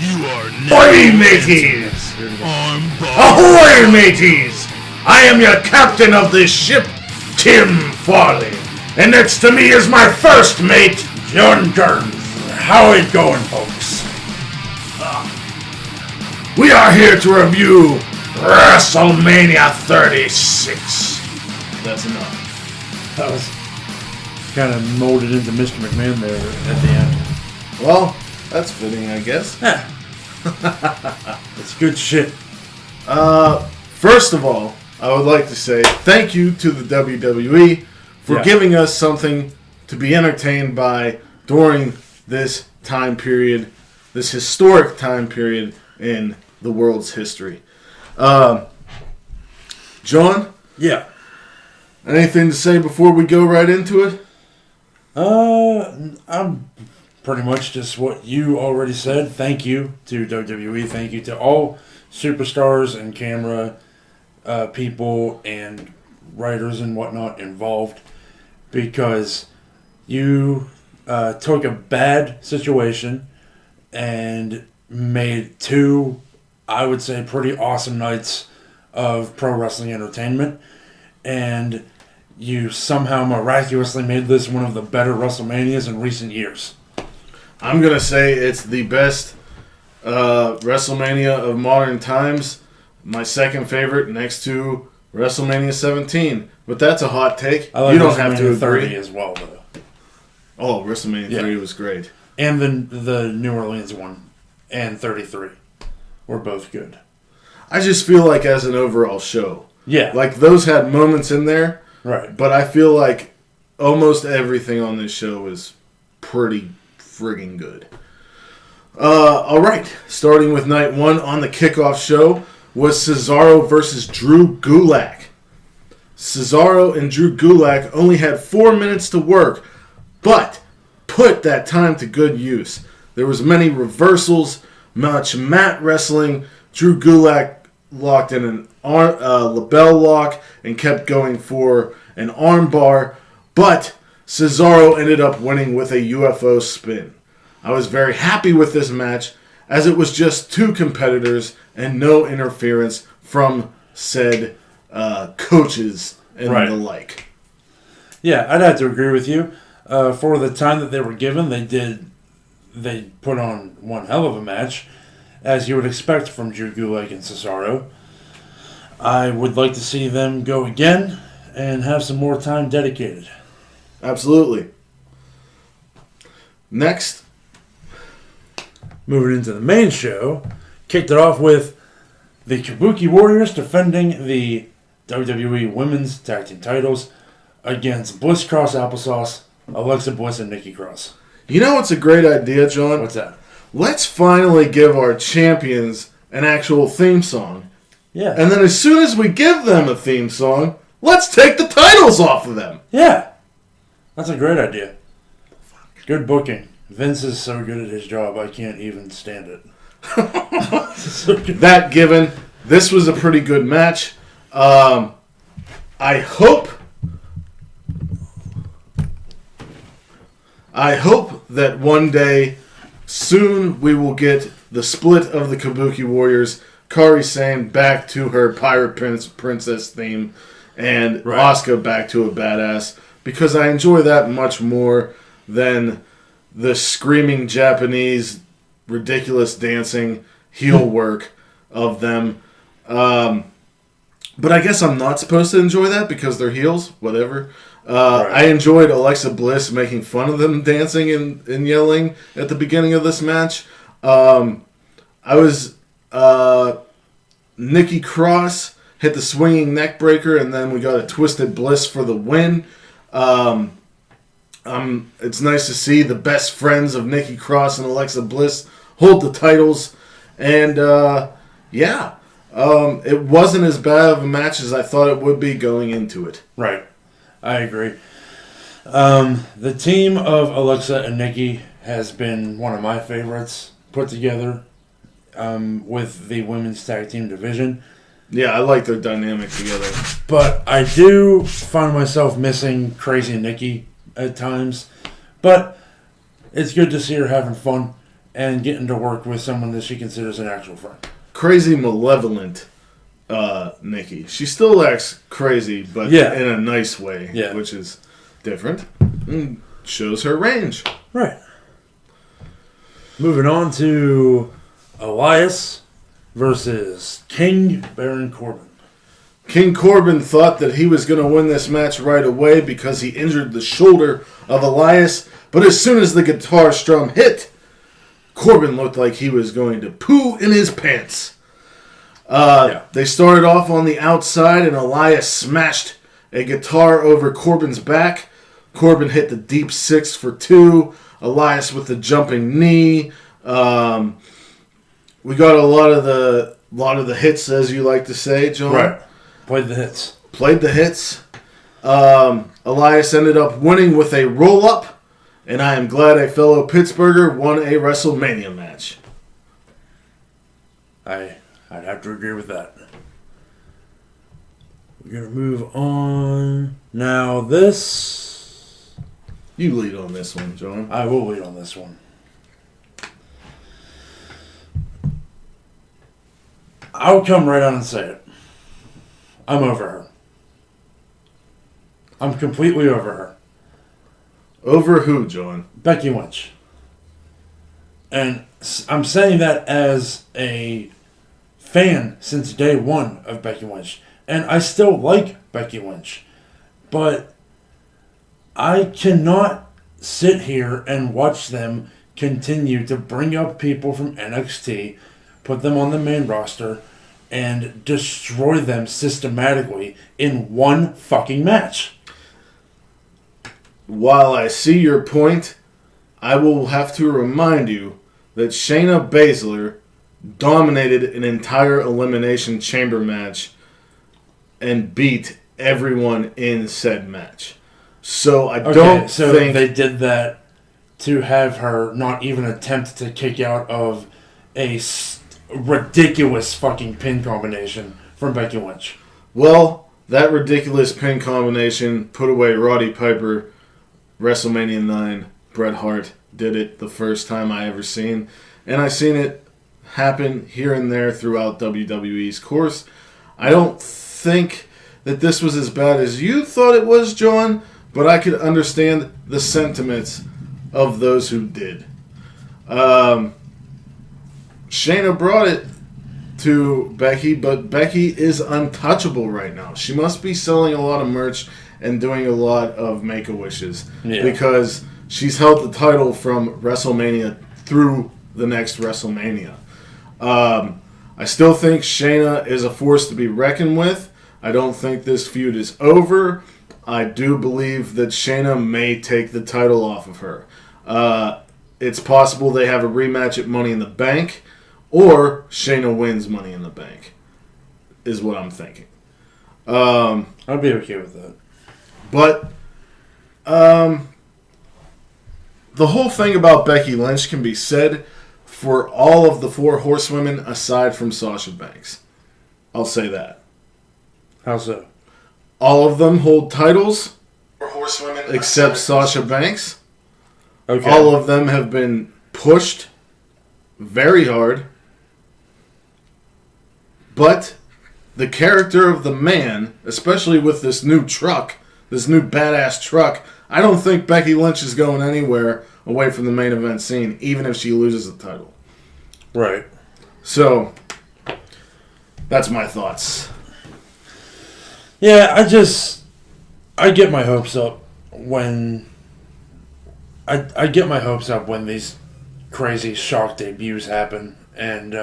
You are now Ahoy, mateys! Armbar. Ahoy, mateys! I am your captain of this ship, Tim Farley. And next to me is my first mate, John Burns. How it going, folks? We are here to review WrestleMania 36. That's enough. That was kind of molded into Mr. McMahon there at the end. Well, that's fitting, I guess. It's good shit. First of all, I would like to say thank you to the WWE for giving us something to be entertained by during this time period, this historic time period in the world's history. John? Yeah. Anything to say before we go right into it? I'm pretty much just what you already said. Thank you to WWE. Thank you to all superstars and camera people and writers and whatnot involved, because you took a bad situation and made two, I would say, pretty awesome nights of pro wrestling entertainment, and you somehow miraculously made this one of the better WrestleManias in recent years. I'm going to say it's the best WrestleMania of modern times. My second favorite next to WrestleMania 17. But that's a hot take. I like you don't WrestleMania have to 30 agree. as well, though. Oh, WrestleMania 30 was great. And the New Orleans one and 33 were both good. I just feel like as an overall show. Yeah. Like those had moments in there. Right. But I feel like almost everything on this show is pretty friggin' good. Alright, starting with night one on the kickoff show was Cesaro versus Drew Gulak. Cesaro and Drew Gulak only had 4 minutes to work, but put that time to good use. There was many reversals, much mat wrestling. Drew Gulak locked in an label lock and kept going for an armbar, but Cesaro ended up winning with a UFO spin. I was very happy with this match, as it was just two competitors and no interference from said coaches and the like. Yeah, I'd have to agree with you. For the time that they were given, they put on one hell of a match, as you would expect from Drew Gulak and Cesaro. I would like to see them go again and have some more time dedicated. Absolutely. Next. Moving into the main show, kicked it off with the Kabuki Warriors defending the WWE Women's Tag Team titles against Bliss Cross Applesauce, Alexa Bliss, and Nikki Cross. You know what's a great idea, John? What's that? Let's finally give our champions an actual theme song. Yeah. And then as soon as we give them a theme song, let's take the titles off of them. Yeah. That's a great idea. Good booking. Vince is so good at his job, I can't even stand it. That given, this was a pretty good match. I hope that one day, soon, we will get the split of the Kabuki Warriors, Kairi Sane back to her Pirate Princess theme, and Asuka back to a badass, because I enjoy that much more than the screaming Japanese, ridiculous dancing heel work of them. But I guess I'm not supposed to enjoy that because they're heels. Whatever. I enjoyed Alexa Bliss making fun of them dancing and yelling at the beginning of this match. Nikki Cross hit the swinging neck breaker, and then we got a Twisted Bliss for the win. It's nice to see the best friends of Nikki Cross and Alexa Bliss hold the titles. And, it wasn't as bad of a match as I thought it would be going into it. Right. I agree. The team of Alexa and Nikki has been one of my favorites put together with the women's tag team division. Yeah, I like their dynamic together. But I do find myself missing Crazy Nikki at times. But it's good to see her having fun. and getting to work with someone that she considers an actual friend. Crazy malevolent Nikki. She still acts crazy, but in a nice way, which is different. And shows her range. Right. Moving on to Elias versus King Baron Corbin. King Corbin thought that he was going to win this match right away because he injured the shoulder of Elias, but as soon as the guitar strum hit, Corbin looked like he was going to poo in his pants. They started off on the outside, and Elias smashed a guitar over Corbin's back. Corbin hit the deep 6 for 2. Elias with the jumping knee. We got a lot of the hits, as you like to say, John. Right. Played the hits. Elias ended up winning with a roll-up, and I am glad a fellow Pittsburgher won a WrestleMania match. I'd have to agree with that. We're going to move on. Now this... You lead on this one, John. I will lead on this one. I'll come right on and say it. I'm over her. I'm completely over her. Over who, John? Becky Lynch. And I'm saying that as a fan since day one of Becky Lynch. And I still like Becky Lynch. But I cannot sit here and watch them continue to bring up people from NXT, put them on the main roster, and destroy them systematically in one fucking match. While I see your point, I will have to remind you that Shayna Baszler dominated an entire Elimination Chamber match and beat everyone in said match. So I don't think... they did that to have her not even attempt to kick out of a ridiculous fucking pin combination from Becky Lynch. Well, that ridiculous pin combination put away Roddy Piper. WrestleMania 9, Bret Hart did it the first time I ever seen. And I've seen it happen here and there throughout WWE's course. I don't think that this was as bad as you thought it was, John, but I could understand the sentiments of those who did. Shayna brought it to Becky, but Becky is untouchable right now. She must be selling a lot of merch and doing a lot of Make-A-Wishes because she's held the title from WrestleMania through the next WrestleMania. I still think Shayna is a force to be reckoned with. I don't think this feud is over. I do believe that Shayna may take the title off of her. It's possible they have a rematch at Money in the Bank, or Shayna wins Money in the Bank, is what I'm thinking. I'd be okay with that. But the whole thing about Becky Lynch can be said for all of the 4 horsewomen aside from Sasha Banks. I'll say that. How so? All of them hold titles, except Sasha Banks. Okay. All of them have been pushed very hard. But the character of the man, especially with this new truck, this new badass truck, I don't think Becky Lynch is going anywhere away from the main event scene, even if she loses the title. Right. So, that's my thoughts. Yeah, I get my hopes up when... I get my hopes up when these crazy shock debuts happen, and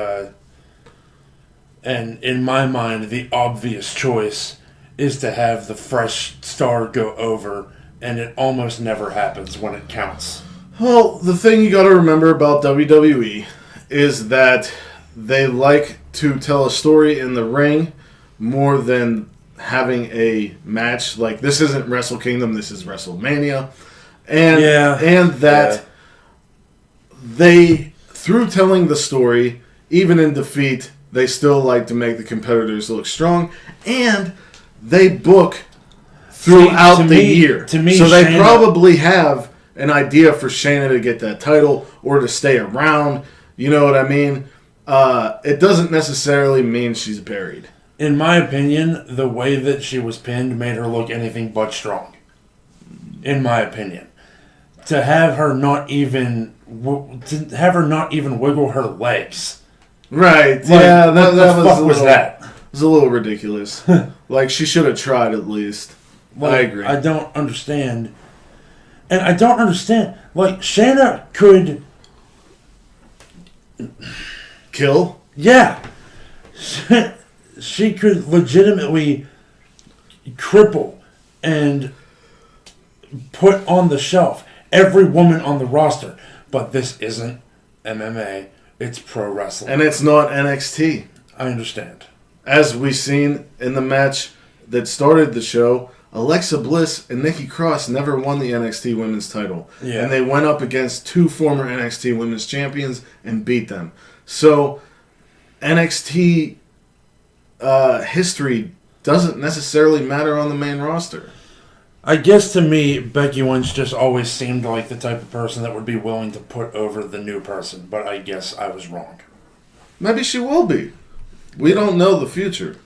in my mind, the obvious choice is to have the fresh star go over, and it almost never happens when it counts. Well, the thing you got to remember about WWE is that they like to tell a story in the ring more than having a match. Like, this isn't Wrestle Kingdom, this is WrestleMania. And that they, through telling the story, even in defeat, they still like to make the competitors look strong. And they book throughout the year. To me, so they Shayna, probably have an idea for Shayna to get that title or to stay around. You know what I mean? It doesn't necessarily mean she's buried. In my opinion, the way that she was pinned made her look anything but strong. In my opinion. To have her not even wiggle her legs. Right. Like, yeah, what the fuck was that? It was a little ridiculous. Like, she should have tried at least. Like, I agree. I don't understand. And I don't understand. Like, Shayna could... Kill? Yeah. She could legitimately cripple and put on the shelf every woman on the roster. But this isn't MMA. It's pro wrestling. And it's not NXT. I understand. As we've seen in the match that started the show, Alexa Bliss and Nikki Cross never won the NXT Women's title. Yeah. And they went up against 2 former NXT Women's Champions and beat them. So, NXT history doesn't necessarily matter on the main roster. I guess to me, Becky Lynch just always seemed like the type of person that would be willing to put over the new person. But I guess I was wrong. Maybe she will be. We don't know the future.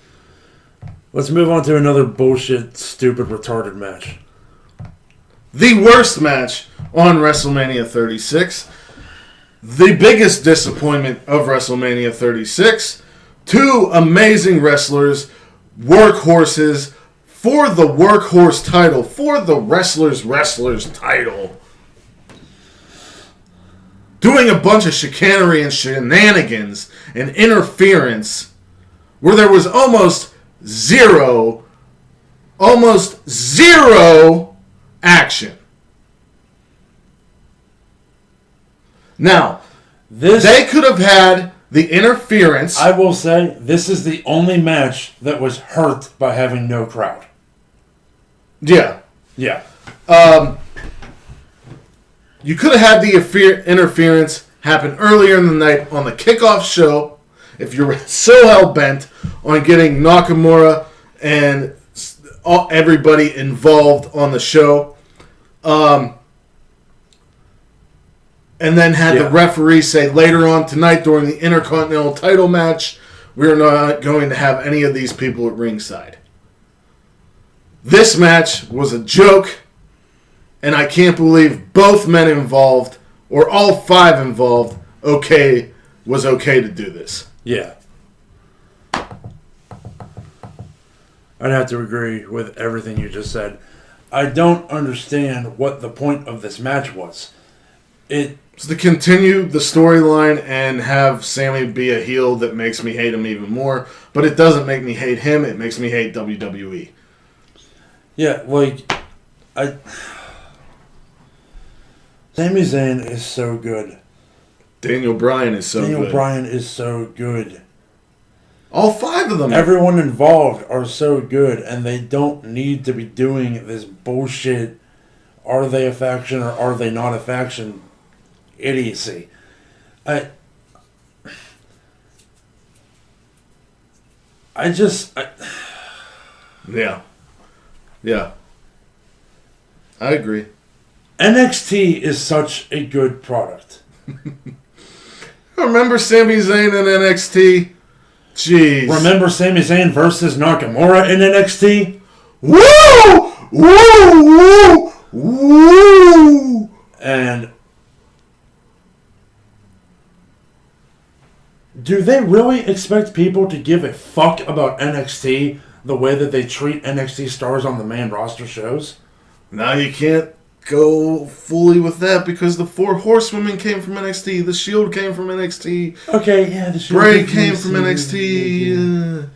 Let's move on to another bullshit, stupid, retarded match. The worst match on WrestleMania 36. The biggest disappointment of WrestleMania 36. 2 amazing wrestlers, workhorses, for the workhorse title, for the wrestlers title. Doing a bunch of chicanery and shenanigans and interference where there was almost zero action. Now, they could have had the interference. I will say, this is the only match that was hurt by having no crowd. Yeah. Yeah. You could have had the interference happen earlier in the night on the kickoff show if you were so hell-bent on getting Nakamura and everybody involved on the show. And then had the referee say later on tonight during the Intercontinental title match, we're not going to have any of these people at ringside. This match was a joke, and I can't believe both men involved, or all 5 involved, was okay to do this. Yeah. I'd have to agree with everything you just said. I don't understand what the point of this match was. It's to continue the storyline and have Sammy be a heel that makes me hate him even more. But it doesn't make me hate him. It makes me hate WWE. Yeah, like, Sami Zayn is so good. Daniel Bryan is so good. Daniel Bryan is so good. All 5 of them. Everyone involved are so good, and they don't need to be doing this bullshit, are they a faction or are they not a faction idiocy. I Yeah. I agree. NXT is such a good product. Remember Sami Zayn in NXT? Jeez. Remember Sami Zayn versus Nakamura in NXT? Woo! Woo! Woo! Woo! And do they really expect people to give a fuck about NXT the way that they treat NXT stars on the main roster shows? Now you can't go fully with that because the 4 horsewomen came from NXT. The Shield came from NXT. Okay, yeah, the Shield Bray came from NXT.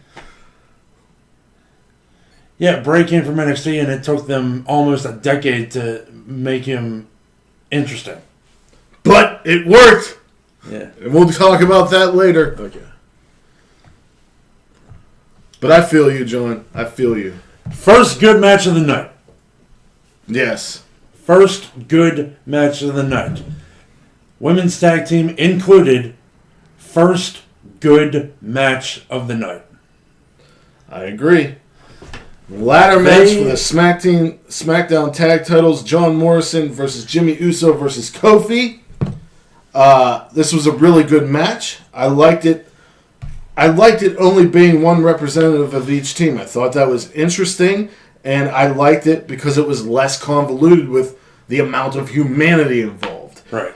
Yeah, Bray came from NXT, and it took them almost a decade to make him interesting. But it worked. Yeah. And we'll talk about that later. Okay. But I feel you, John. I feel you. First good match of the night. Yes. First good match of the night. Women's tag team included. First good match of the night. I agree. Ladder match for the SmackDown tag titles. John Morrison versus Jimmy Uso versus Kofi. This was a really good match. I liked it. I liked it only being one representative of each team. I thought that was interesting, and I liked it because it was less convoluted with the amount of humanity involved. Right.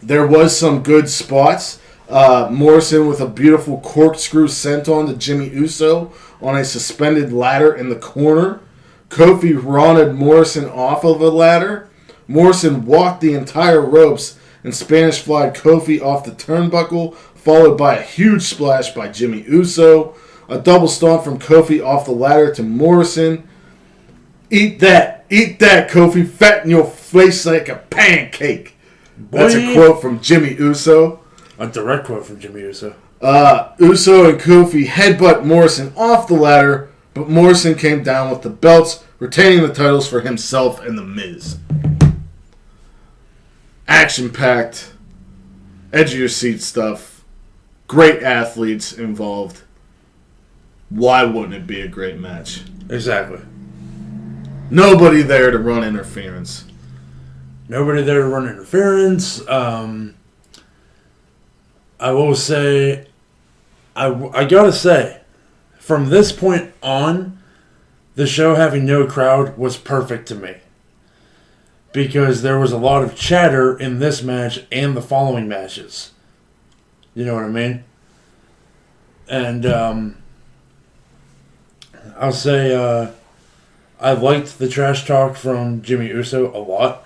There was some good spots. Morrison with a beautiful corkscrew senton to Jimmy Uso on a suspended ladder in the corner. Kofi rotted Morrison off of a ladder. Morrison walked the entire ropes and Spanish flied Kofi off the turnbuckle, followed by a huge splash by Jimmy Uso. A double stomp from Kofi off the ladder to Morrison. Eat that, Kofi, fat in your face like a pancake. That's a quote from Jimmy Uso. A direct quote from Jimmy Uso. Uso and Kofi headbutt Morrison off the ladder, but Morrison came down with the belts, retaining the titles for himself and The Miz. Action-packed, edge-of-your-seat stuff, great athletes involved. Why wouldn't it be a great match? Exactly. Nobody there to run interference. Nobody there to run interference. I will say, I gotta say, from this point on, the show having no crowd was perfect to me. Because there was a lot of chatter in this match and the following matches. You know what I mean? And I'll say I liked the trash talk from Jimmy Uso a lot.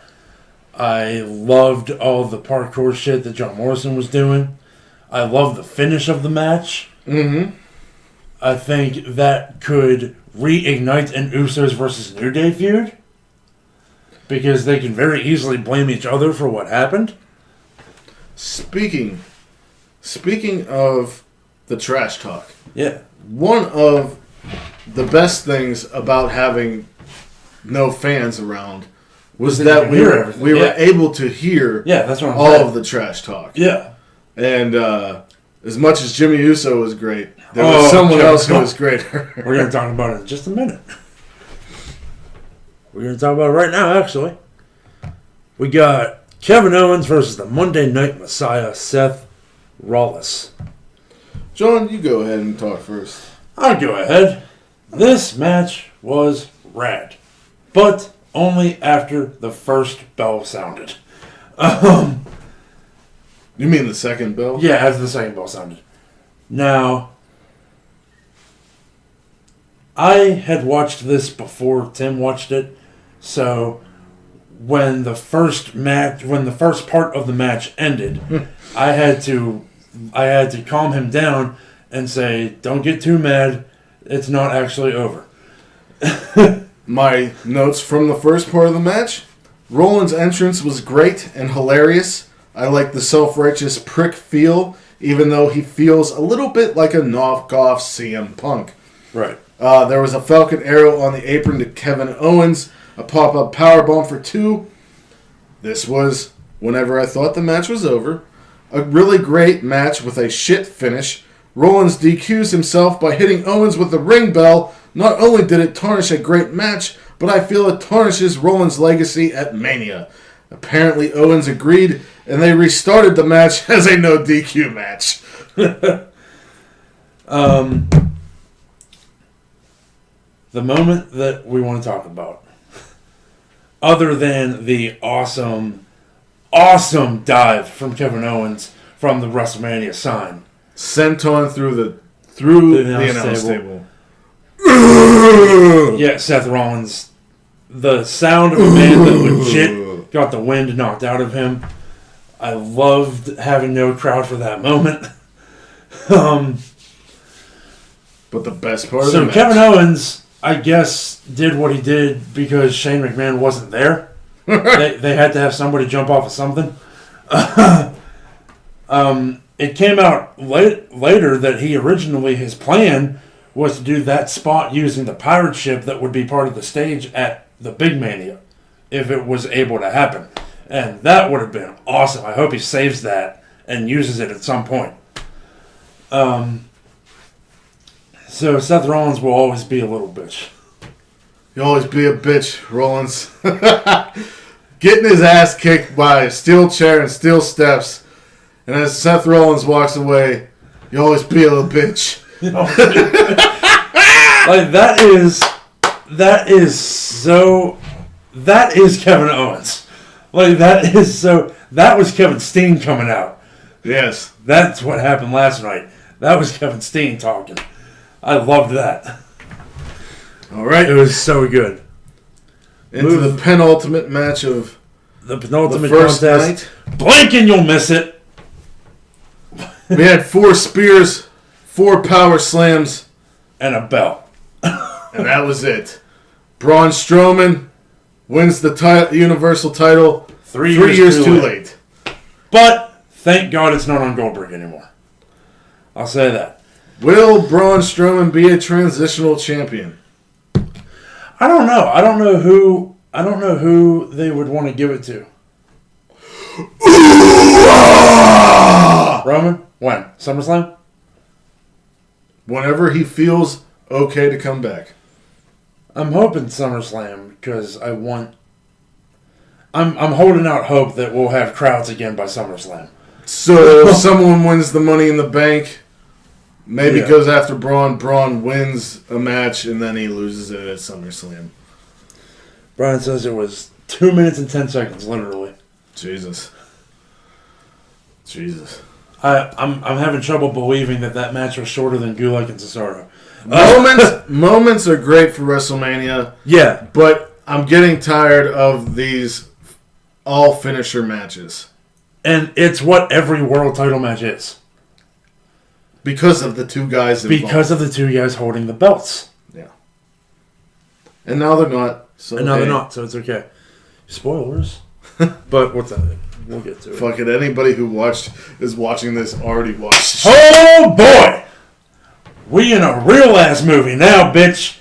I loved all the parkour shit that John Morrison was doing. I love the finish of the match. Mm-hmm. I think that could reignite an Usos versus New Day feud. Because they can very easily blame each other for what happened. Speaking of the trash talk. Yeah. One of the best things about having no fans around was that we were able to hear that's what I'm all saying. of the trash talk. Yeah. And as much as Jimmy Uso was great, there was someone else who was greater. We're going to talk about it in just a minute. We're going to talk about it right now, actually. We got Kevin Owens versus the Monday Night Messiah, Seth Rollins. John, you go ahead and talk first. I'll go ahead. This match was rad. But only after the first bell sounded. You mean the second bell? Yeah, after the second bell sounded. Now, I had watched this before Tim watched it, so when the first part of the match ended, I had to calm him down and say, "Don't get too mad. It's not actually over." My notes from the first part of the match: Rollins' entrance was great and hilarious. I like the self-righteous prick feel, even though he feels a little bit like a knockoff CM Punk. Right. There was a Falcon Arrow on the apron to Kevin Owens, a pop-up powerbomb for 2. This was, whenever I thought the match was over, a really great match with a shit finish. Rollins DQs himself by hitting Owens with the ring bell. Not only did it tarnish a great match, but I feel it tarnishes Rollins' legacy at Mania. Apparently Owens agreed, and they restarted the match as a no DQ match. The moment that we want to talk about, other than the awesome dive from Kevin Owens from the WrestleMania sign. Senton through the announce table. Yeah, Seth Rollins. The sound of a man that legit got the wind knocked out of him. I loved having no crowd for that moment. But the best part of the match. So Kevin Owens, I guess, did what he did because Shane McMahon wasn't there. They had to have somebody jump off of something. It came out later that his plan was to do that spot using the pirate ship that would be part of the stage at the Big Mania, if it was able to happen. And that would have been awesome. I hope he saves that and uses it at some point. So Seth Rollins will always be a little bitch. You always be a bitch, Rollins. Getting his ass kicked by a steel chair and steel steps. And as Seth Rollins walks away, you always be a little bitch. Like, that is Kevin Owens. Like, that was Kevin Steen coming out. Yes. That's what happened last night. That was Kevin Steen talking. I loved that. All right. It was so good. Into the penultimate match of the penultimate the first contest. night. Blink and you'll miss it. We had 4 spears, 4 power slams, and a bell. And that was it. Braun Strowman wins the Universal title 3 years too late. But thank God it's not on Goldberg anymore. I'll say that. Will Braun Strowman be a transitional champion? I don't know. I don't know who they would want to give it to. Roman? When? SummerSlam? Whenever he feels okay to come back. I'm hoping SummerSlam because I'm holding out hope that we'll have crowds again by SummerSlam. So if someone wins the Money in the Bank, maybe goes after Braun. Braun wins a match and then he loses it at SummerSlam. Brian says it was 2 minutes and 10 seconds, literally. Jesus. I'm having trouble believing that match was shorter than Gulak and Cesaro. Moments are great for WrestleMania. Yeah. But I'm getting tired of these all finisher matches. And it's what every world title match is. Because of the 2 guys involved. Because of the 2 guys holding the belts. Yeah. And now they're not. So it's okay. Spoilers. But what's that? We'll get to it. Fuck it. Anybody who is watching this already watched. Oh boy! We in a real ass movie now, bitch.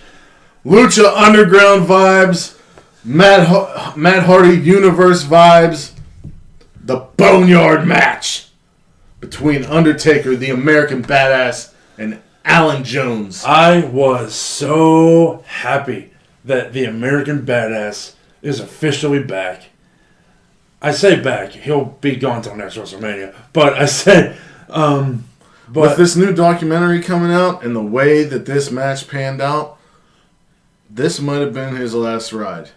Lucha Underground vibes. Matt Hardy Universe vibes. The Boneyard Match between Undertaker, the American Badass, and Alan Jones. I was so happy that the American Badass is officially back. I say back. He'll be gone till next WrestleMania. But I say... with this new documentary coming out and the way that this match panned out, this might have been his last ride.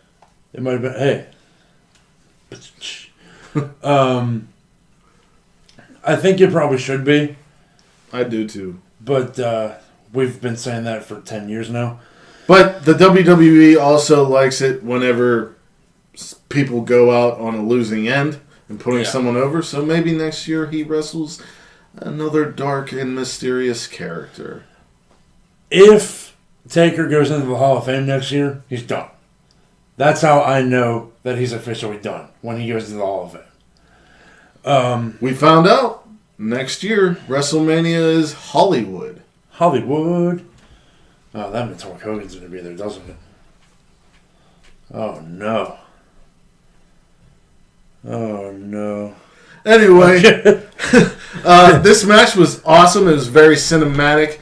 It might have been... Hey. I think it probably should be. I do too. But we've been saying that for 10 years now. But the WWE also likes it whenever people go out on a losing end and putting someone over. So maybe next year he wrestles another dark and mysterious character. If Taker goes into the Hall of Fame next year, he's done. That's how I know that he's officially done, when he goes to the Hall of Fame. We found out next year WrestleMania is Hollywood. Hollywood. Oh, that means Hulk Hogan's going to be there, doesn't it? Oh, no. Oh, no. Anyway, this match was awesome. It was very cinematic.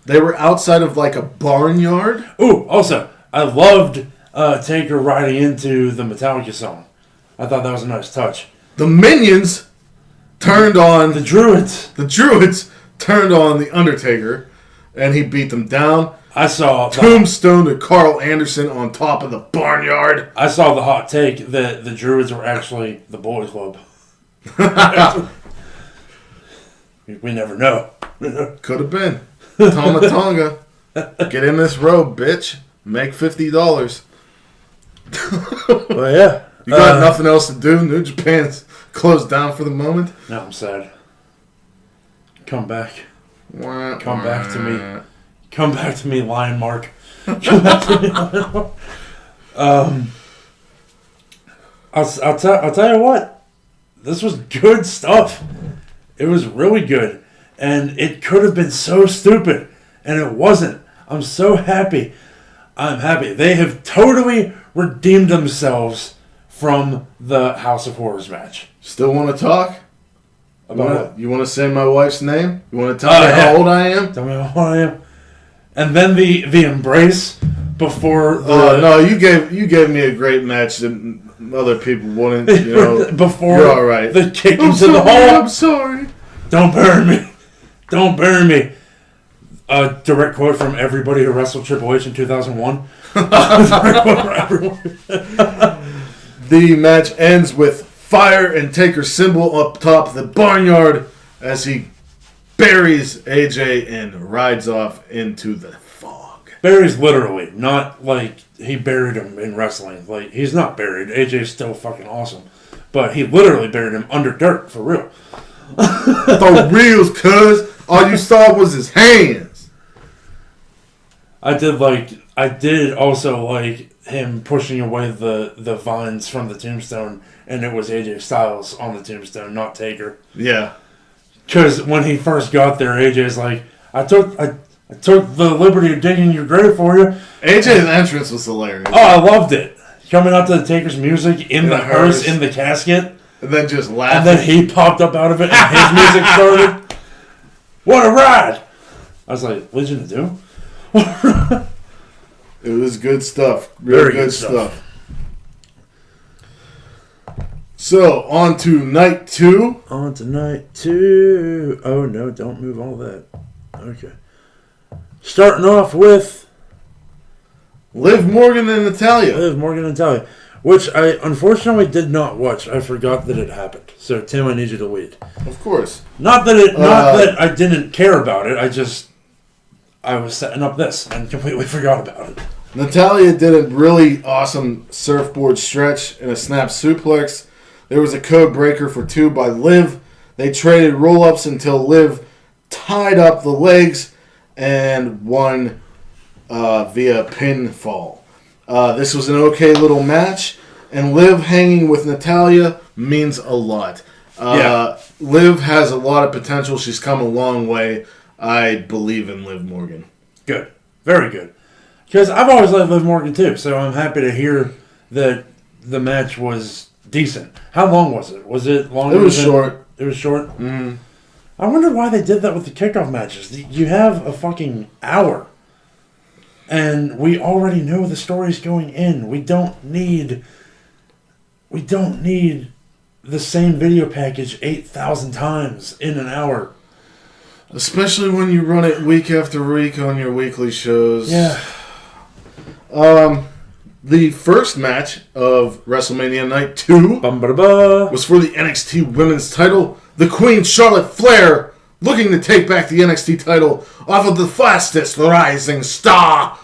They were outside of like a barnyard. Ooh, also, I loved Taker riding into the Metallica song. I thought that was a nice touch. The Minions turned on... The Druids. The Druids turned on The Undertaker, and he beat them down. I saw... Tombstone to Carl Anderson on top of the barnyard. I saw the hot take that the Druids were actually the Bullet Club. We never know. Could have been. Tama Tonga. Get in this robe, bitch. Make $50. Well, yeah. You got nothing else to do? New Japan's closed down for the moment? Now I'm sad. Come back. Come back to me. Come back to me, Lion Mark. Come back to me, Lion Mark. I'll tell you what. This was good stuff. It was really good. And it could have been so stupid. And it wasn't. I'm so happy. I'm happy. They have totally redeemed themselves from the House of Horrors match. Still want to talk? You want to say my wife's name? You want to tell me how old I am? Tell me how old I am. And then the embrace before the... no, you gave me a great match that other people wouldn't, you know. Before you're all right. The kick into the hole. I'm sorry. Don't burn me. Don't burn me. A direct quote from everybody who wrestled Triple H in 2001. Direct quote from everyone. The match ends with Fire and Taker's symbol up top of the barnyard as he buries AJ and rides off into the fog. Buries literally, not like he buried him in wrestling. Like, he's not buried. AJ's still fucking awesome. But he literally buried him under dirt, for real. For reals, cuz. All you saw was his hands. I did also like him pushing away the vines from the tombstone, and it was AJ Styles on the tombstone, not Taker. Yeah. Because when he first got there, AJ's like, I took the liberty of digging your grave for you. AJ's entrance was hilarious. Oh, I loved it. Coming out to the Taker's music in the hearse, in the casket. And then just laughing. And then he popped up out of it and his music started. What a ride! I was like, Legion of Doom? It was good stuff. Very good stuff. So, on to night 2. On to night 2. Oh, no, don't move all that. Okay. Starting off with... Liv Morgan and Natalia. Liv Morgan and Natalia. Which I unfortunately did not watch. I forgot that it happened. So, Tim, I need you to lead. Of course. Not that I didn't care about it. I was setting up this and completely forgot about it. Natalia did a really awesome surfboard stretch and a snap suplex. There was a code breaker for 2 by Liv. They traded roll-ups until Liv tied up the legs and won via pinfall. This was an okay little match, and Liv hanging with Natalia means a lot. Liv has a lot of potential. She's come a long way. I believe in Liv Morgan. Good. Very good. Because I've always loved Liv Morgan too, so I'm happy to hear that the match was decent. How long was it? Was it longer? It was short. It was short? Mm-hmm. I wonder why they did that with the kickoff matches. You have a fucking hour. And we already know the story's going in. We don't need the same video package 8,000 times in an hour. Especially when you run it week after week on your weekly shows. Yeah. The first match of WrestleMania Night 2 was for the NXT Women's title. The Queen Charlotte Flair looking to take back the NXT title off of the fastest rising star,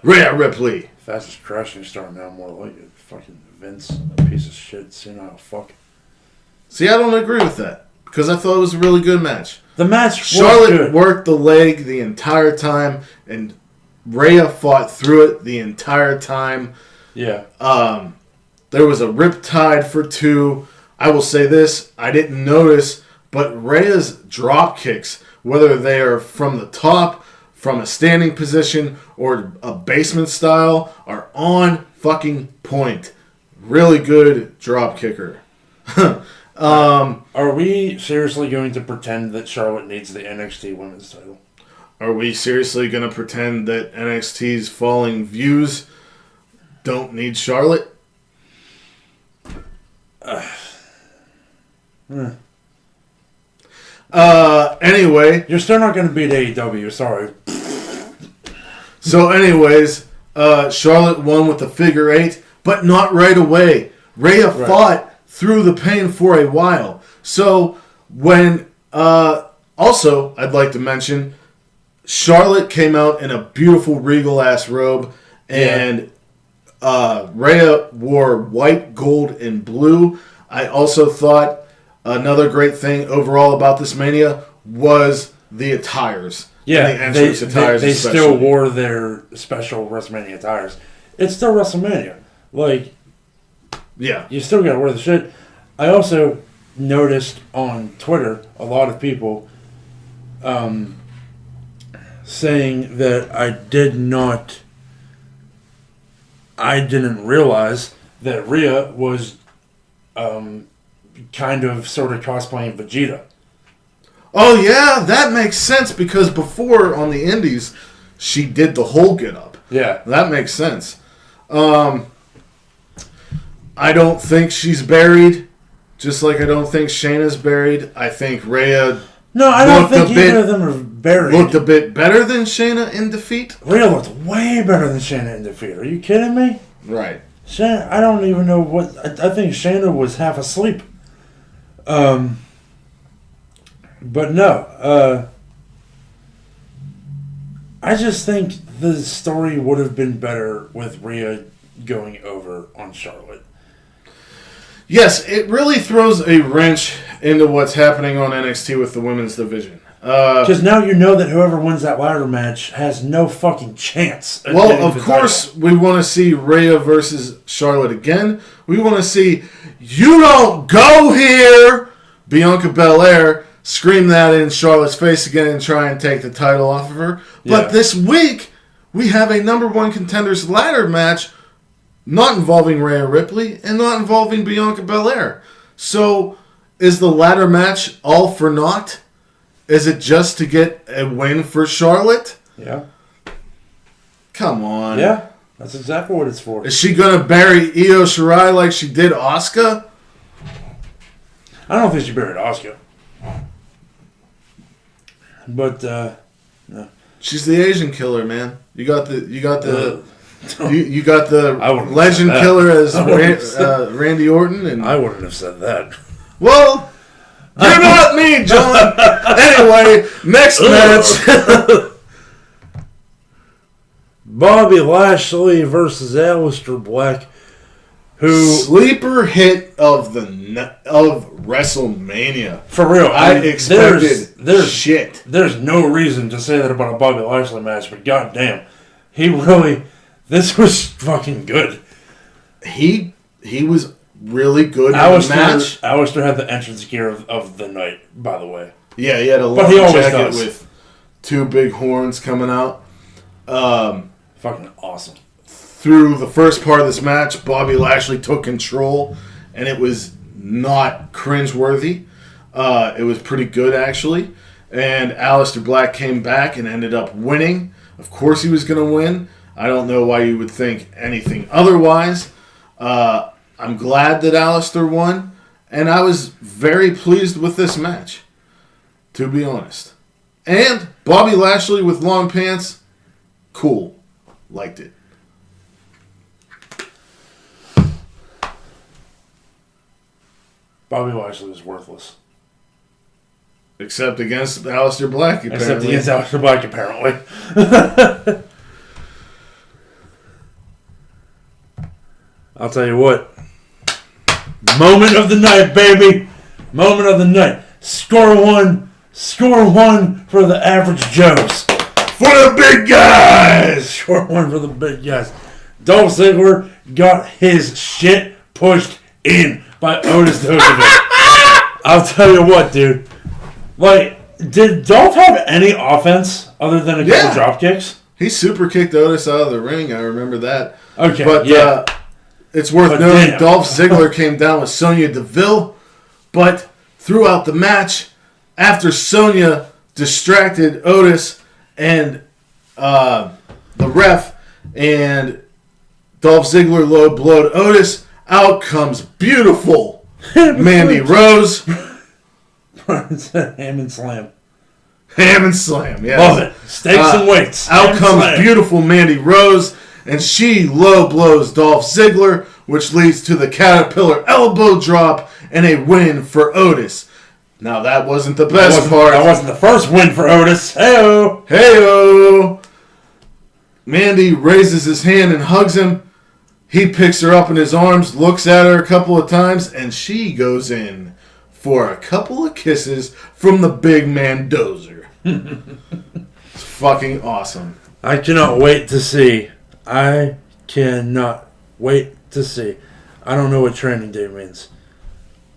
Rhea Ripley. Fastest crashing star now, more like it. Fucking Vince, a piece of shit. Cena, oh, fuck. See, I don't agree with that because I thought it was a really good match. The match Charlotte worked the leg the entire time, and Rhea fought through it the entire time. Yeah. There was a riptide for 2. I will say this, I didn't notice, but Rhea's drop kicks, whether they are from the top, from a standing position, or a basement style, are on fucking point. Really good drop kicker. Are we seriously going to pretend that Charlotte needs the NXT Women's title? Are we seriously going to pretend that NXT's falling views don't need Charlotte? Anyway. You're still not going to beat AEW, sorry. So anyways, Charlotte won with the figure 8, but not right away. Rhea fought through the pain for a while. So when... also, I'd like to mention... Charlotte came out in a beautiful regal-ass robe, and Rhea wore white, gold, and blue. I also thought another great thing overall about this Mania was the attires. Yeah, and the entrance attires they still wore their special WrestleMania attires. It's still WrestleMania. Like, yeah, you still gotta wear the shit. I also noticed on Twitter a lot of people saying that I didn't realize that Rhea was kind of sort of cosplaying Vegeta. Oh, yeah, that makes sense because before on the Indies, she did the whole get-up. Yeah. That makes sense. I don't think she's buried, just like I don't think Shayna's buried. I think Rhea... No, I don't think either of them are buried. Looked a bit better than Shayna in defeat. Rhea looked way better than Shayna in defeat. Are you kidding me? Right. Shayna, I don't even know what... I think Shayna was half asleep. But no, I just think the story would have been better with Rhea going over on Charlotte. Yes, it really throws a wrench into what's happening on NXT with the women's division. Because now you know that whoever wins that ladder match has no fucking chance. Well, of course, we want to see Rhea versus Charlotte again. We want to see, you don't go here, Bianca Belair scream that in Charlotte's face again and try and take the title off of her. But this week, we have a number one contenders ladder match not involving Rhea Ripley and not involving Bianca Belair. So, is the ladder match all for naught? Is it just to get a win for Charlotte? Yeah. Come on. Yeah, that's exactly what it's for. Is she going to bury Io Shirai like she did Asuka? I don't think she buried Asuka. But, no. She's the Asian killer, man. You got the legend killer as Randy Orton, and I wouldn't have said that. Well, you're not me, John. Anyway, next match. Bobby Lashley versus Alistair Black, who sleeper hit of WrestleMania. For real, I expected there's shit. There's no reason to say that about a Bobby Lashley match, but goddamn, this was fucking good. He was really good in the match. Alistair had the entrance gear of the night, by the way. Yeah, he had a long jacket with two big horns coming out. Fucking awesome. Through the first part of this match, Bobby Lashley took control, and it was not cringeworthy. It was pretty good, actually. And Alistair Black came back and ended up winning. Of course he was going to win. I don't know why you would think anything otherwise. I'm glad that Alistair won, and I was very pleased with this match, to be honest. And Bobby Lashley with long pants, cool. Liked it. Bobby Lashley was worthless. Except against Alistair Black, apparently. Except against Alistair Black, apparently. I'll tell you what. Moment of the night, baby. Moment of the night. Score one for the average Joes. For the big guys! Score one for the big guys. Dolph Ziggler got his shit pushed in by Otis Dozovic. I'll tell you what, dude. Did Dolph have any offense other than a couple drop kicks? He super kicked Otis out of the ring. I remember that. Okay, but it's worth noting Dolph Ziggler came down with Sonya Deville, but throughout the match, after Sonya distracted Otis and the ref, and Dolph Ziggler low blowed Otis, out comes beautiful Mandy Rose. Ham and slam. Ham and slam, yes. Love it. Steaks and weights. Out comes beautiful Mandy Rose, and she low blows Dolph Ziggler, which leads to the Caterpillar elbow drop and a win for Otis. Now, that wasn't the best part. That wasn't the first win for Otis. Hey-o. Hey-o. Mandy raises his hand and hugs him. He picks her up in his arms, looks at her a couple of times, and she goes in for a couple of kisses from the big man Dozer. It's fucking awesome. I cannot wait to see. I cannot wait to see. I don't know what Training Day means.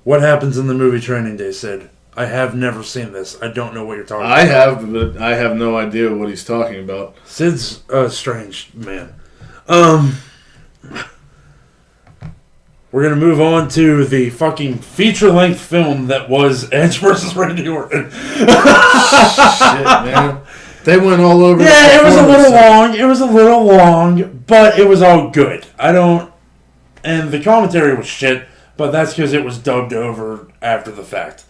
What happens in the movie Training Day, Sid? I have never seen this. I don't know what you're talking about. I have, but I have no idea what he's talking about. Sid's a strange man. we're going to move on to the fucking feature-length film that was Edge versus Randy Orton. Shit, man. They went all over. Yeah, it was a little long. It was a little long, but it was all good. And the commentary was shit, but that's because it was dubbed over after the fact.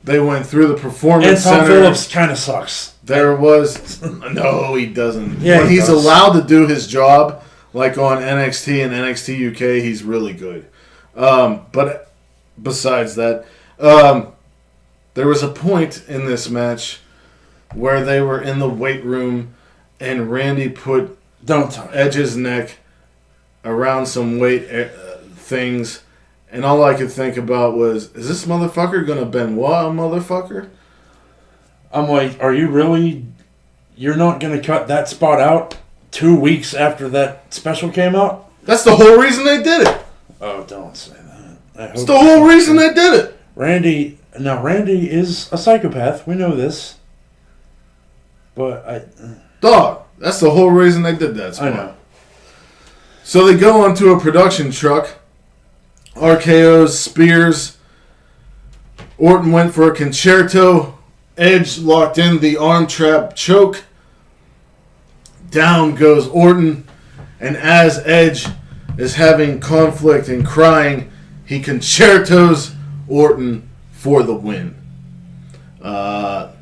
They went through the performance and Tom center. Phillips kind of sucks. There was... No, he doesn't. Yeah, when he he's does. allowed to do his job, like on NXT and NXT UK, he's really good. But besides that, there was a point in this match where they were in the weight room and Randy put Edge's neck around some weight things, and all I could think about was, is this motherfucker gonna Benoit a motherfucker? I'm like, are you really... You're not going to cut that spot out 2 weeks after that special came out? That's the whole reason they did it. Oh, don't say that. It's the whole reason they did it. Randy is a psychopath. We know this. But Dog, that's the whole reason they did that spot. I know. So they go onto a production truck. RKOs, spears. Orton went for a concerto. Edge locked in the arm trap choke. Down goes Orton. And as Edge is having conflict and crying, he concertos Orton for the win.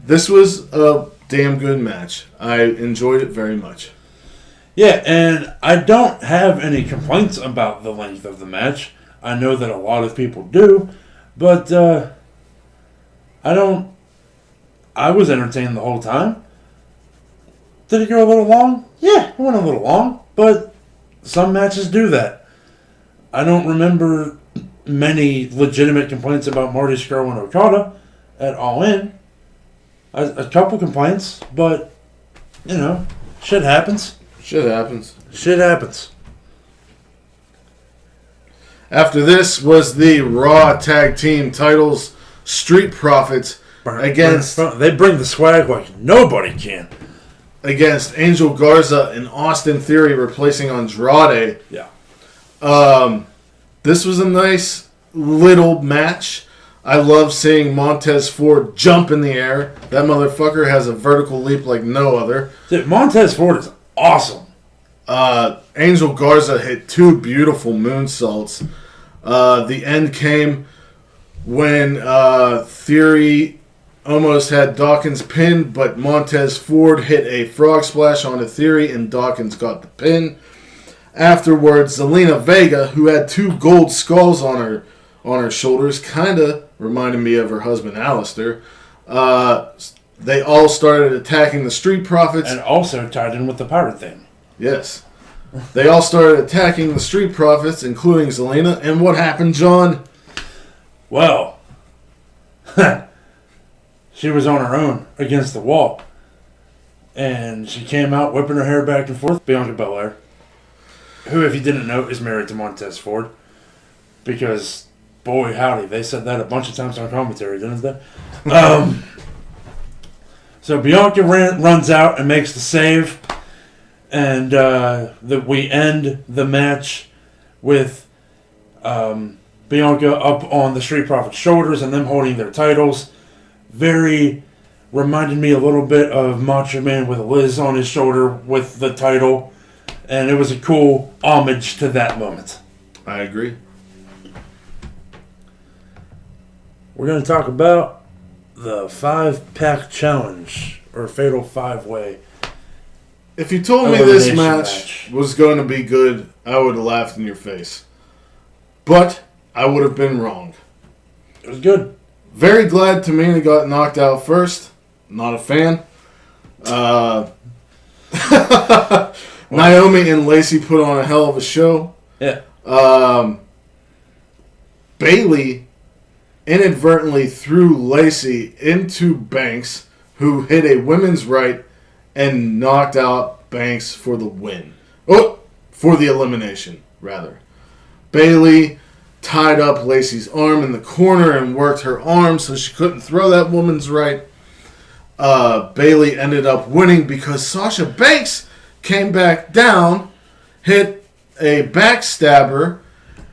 This was a damn good match. I enjoyed it very much. Yeah, and I don't have any complaints about the length of the match. I know that a lot of people do, but I was entertained the whole time. Did it go a little long? Yeah, it went a little long, but some matches do that. I don't remember many legitimate complaints about Marty Scurll and Okada at All In. A couple complaints, but, shit happens. Shit happens. Shit happens. After this was the Raw Tag Team titles, Street Profits against... They bring the swag like nobody can. Against Angel Garza and Austin Theory replacing Andrade. Yeah. This was a nice little match. I love seeing Montez Ford jump in the air. That motherfucker has a vertical leap like no other. Dude, Montez Ford is awesome. Angel Garza hit 2 beautiful moonsaults. The end came when Theory almost had Dawkins pinned, but Montez Ford hit a frog splash onto Theory and Dawkins got the pin. Afterwards, Zelina Vega, who had 2 gold skulls on her shoulders, kind of reminded me of her husband Alistair. They all started attacking the Street Profits. And also tied in with the pirate thing. Yes. They all started attacking the Street Profits, including Zelina. And what happened, John? Well, she was on her own against the wall. And she came out whipping her hair back and forth. Bianca Belair, who, if you didn't know, is married to Montez Ford. Because, boy, howdy, they said that a bunch of times on commentary, didn't they? So Bianca runs out and makes the save. And we end the match with Bianca up on the Street Profits' shoulders and them holding their titles. Very reminded me a little bit of Macho Man with Liz on his shoulder with the title. And it was a cool homage to that moment. I agree. We're going to talk about the 5-pack challenge, or Fatal 5-Way. If you told me this match was going to be good, I would have laughed in your face. But I would have been wrong. It was good. Very glad Tamina got knocked out first. Not a fan. Naomi and Lacey put on a hell of a show. Yeah. Bayley inadvertently threw Lacey into Banks, who hit a women's right and knocked out Banks for the win. Oh, for the elimination, rather. Bayley tied up Lacey's arm in the corner and worked her arm so she couldn't throw that woman's right. Bayley ended up winning because Sasha Banks came back down, hit a backstabber,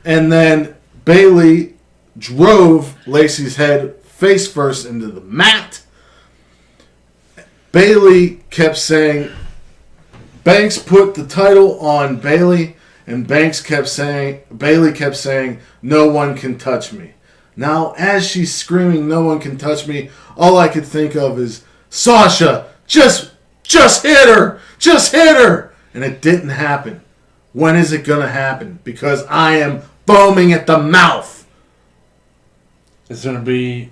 And then Bayley drove Lacey's head face first into the mat. Bayley kept saying, Banks put the title on Bayley, and Bayley kept saying, no one can touch me. Now, as she's screaming, no one can touch me, all I could think of is, Sasha, just hit her! Just hit her! And it didn't happen. When is it going to happen? Because I am foaming at the mouth. It's going to be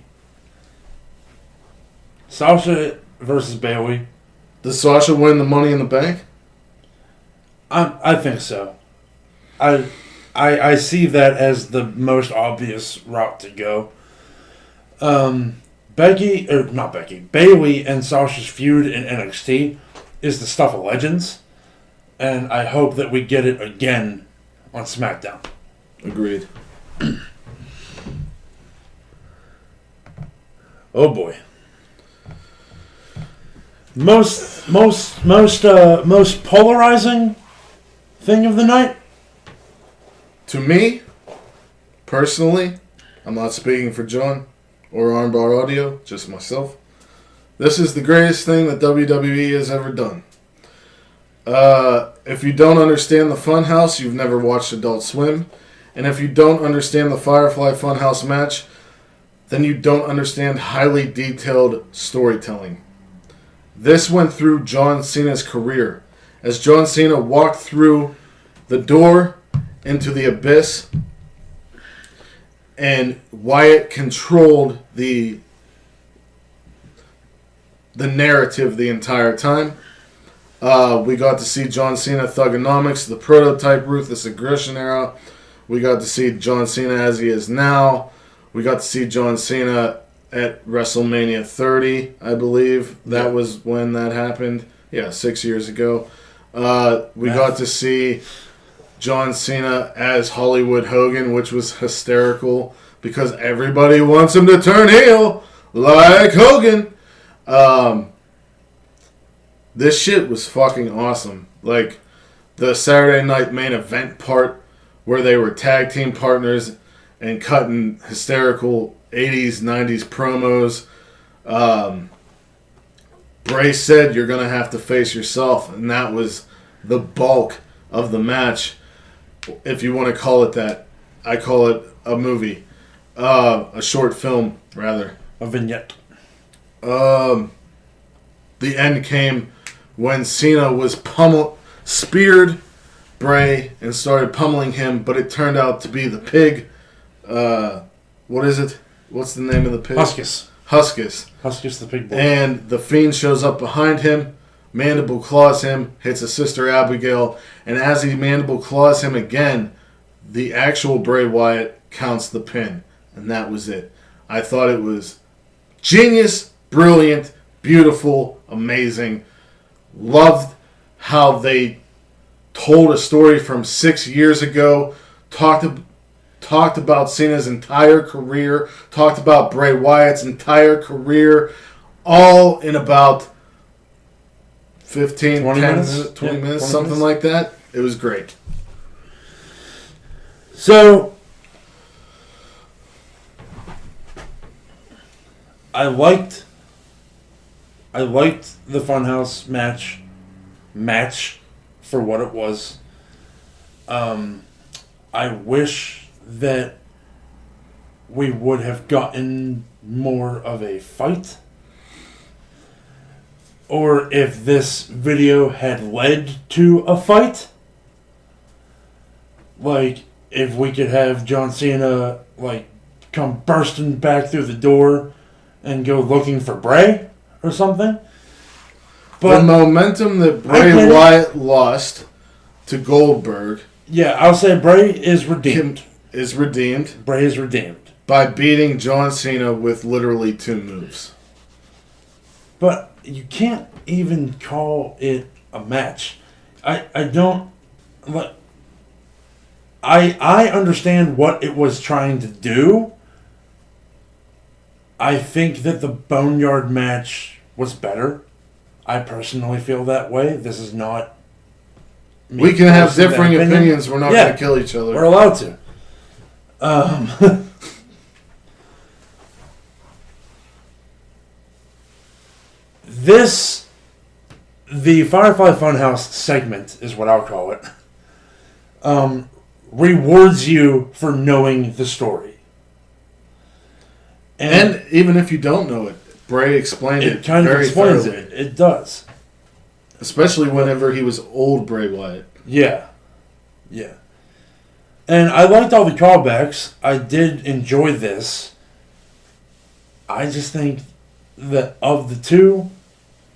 Sasha versus Bayley. Does Sasha win the Money in the Bank? I think so. I see that as the most obvious route to go. Bayley and Sasha's feud in NXT is the stuff of legends, and I hope that we get it again on SmackDown. Agreed. Oh boy. Most polarizing thing of the night? To me, personally, I'm not speaking for John or Armbar Audio, just myself. This is the greatest thing that WWE has ever done. If you don't understand the Funhouse, you've never watched Adult Swim. And if you don't understand the Firefly Funhouse match, then you don't understand highly detailed storytelling. This went through John Cena's career. As John Cena walked through the door into the abyss, and Wyatt controlled the narrative the entire time. We got to see John Cena Thugonomics, the prototype Ruthless Aggression era. We got to see John Cena as he is now. We got to see John Cena at WrestleMania 30, I believe. That was when that happened. Yeah, 6 years ago. We got to see John Cena as Hollywood Hogan, which was hysterical because everybody wants him to turn heel like Hogan. This shit was fucking awesome. Like the Saturday Night Main Event part where they were tag team partners and cutting hysterical 80s, 90s promos. Bray said, you're going to have to face yourself. And that was the bulk of the match. If you want to call it that. I call it a movie. A short film, rather. A vignette. The end came when Cena was speared Bray and started pummeling him, but it turned out to be the pig. What is it? What's the name of the pig? Huskus. Huskus the pig boy. And the Fiend shows up behind him, mandible claws him, hits his sister Abigail, and as he mandible claws him again, the actual Bray Wyatt counts the pin. And that was it. I thought it was genius, brilliant, beautiful, amazing. Loved how they told a story from 6 years ago, talked about Cena's entire career, talked about Bray Wyatt's entire career, all in about 15, 20 minutes, something minutes. Like that. It was great. So, I liked the Funhouse match for what it was. I wish that we would have gotten more of a fight. Or if this video had led to a fight. Like, if we could have John Cena, like, come bursting back through the door and go looking for Bray or something. But the momentum that Bray Wyatt lost to Goldberg. Yeah, I'll say Bray is redeemed. Bray is redeemed. By beating John Cena with literally 2 moves. But you can't even call it a match. I don't... Like, I understand what it was trying to do. I think that the Boneyard match was better. I personally feel that way. This is not... We can have differing opinions. We're not going to kill each other. We're allowed to. The Firefly Funhouse segment is what I'll call it. Rewards you for knowing the story. And even if you don't know it, Bray explained it kind of very explains thoroughly. it. It does. Especially whenever he was old Bray Wyatt. Yeah. Yeah. And I liked all the callbacks. I did enjoy this. I just think that of the two,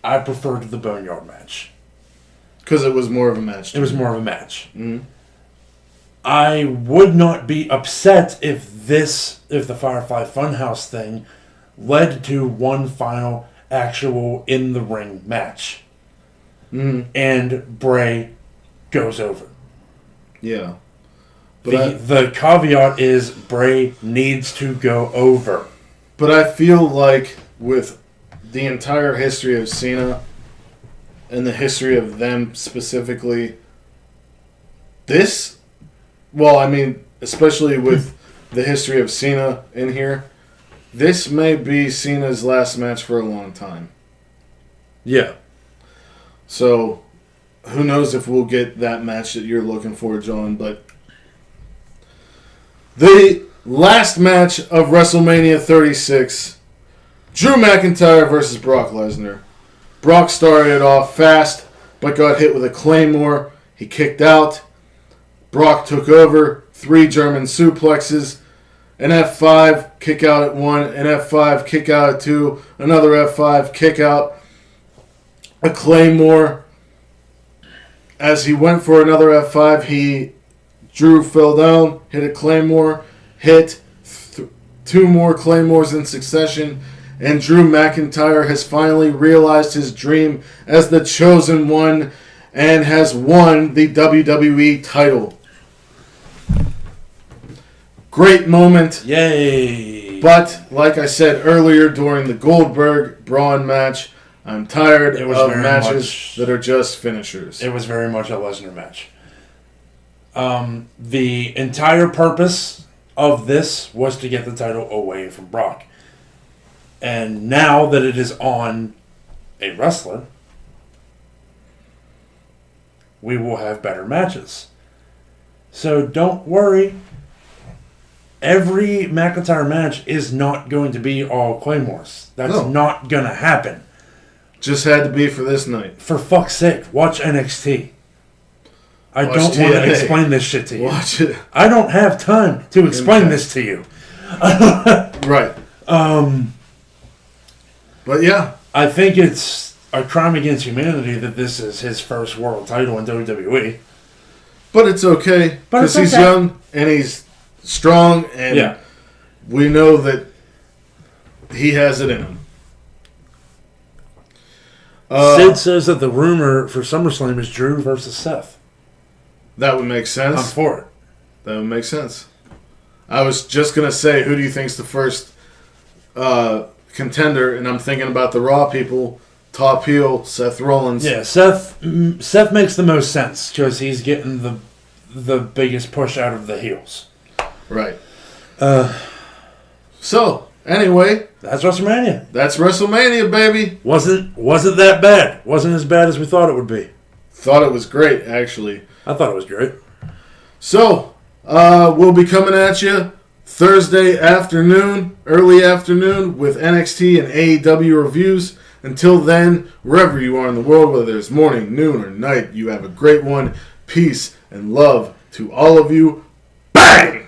I preferred the Boneyard match. Because it was more of a match. It was more of a match. Mm-hmm. I would not be upset if the Firefly Funhouse thing led to one final actual in-the-ring match. Mm-hmm. And Bray goes over. Yeah. But the caveat is Bray needs to go over. But I feel like with the entire history of Cena and the history of them specifically, especially with the history of Cena in here, this may be Cena's last match for a long time. Yeah. So, who knows if we'll get that match that you're looking for, John, but the last match of WrestleMania 36, Drew McIntyre versus Brock Lesnar. Brock started it off fast, but got hit with a Claymore. He kicked out. Brock took over. 3 German suplexes. An F5, kick out at 1. An F5, kick out at 2. Another F5, kick out. A Claymore. As he went for another F5, Drew fell down, hit a Claymore, hit 2 more Claymores in succession, and Drew McIntyre has finally realized his dream as the chosen one and has won the WWE title. Great moment. Yay! But, like I said earlier during the Goldberg-Braun match, I'm tired of matches that are just finishers. It was very much a Lesnar match. The entire purpose of this was to get the title away from Brock. And now that it is on a wrestler, we will have better matches. So don't worry. Every McIntyre match is not going to be all Claymores. That's not going to happen. Just had to be for this night. For fuck's sake, watch NXT. I don't want to explain this shit to you. Watch it. I don't have time to explain this to you. Right. But yeah. I think it's a crime against humanity that this is his first world title in WWE. But it's okay. Because he's young and he's strong and we know that he has it in him. Sid says that the rumor for SummerSlam is Drew versus Seth. That would make sense. I'm for it. That would make sense. I was just going to say, who do you think's the first contender? And I'm thinking about the Raw people. Top heel, Seth Rollins. Yeah, Seth makes the most sense because he's getting the biggest push out of the heels. Right. So, anyway. That's WrestleMania. That's WrestleMania, baby. Wasn't that bad. Wasn't as bad as we thought it would be. Thought it was great, actually. I thought it was great. So, we'll be coming at you Thursday afternoon, early afternoon, with NXT and AEW reviews. Until then, wherever you are in the world, whether it's morning, noon, or night, you have a great one. Peace and love to all of you. Bang!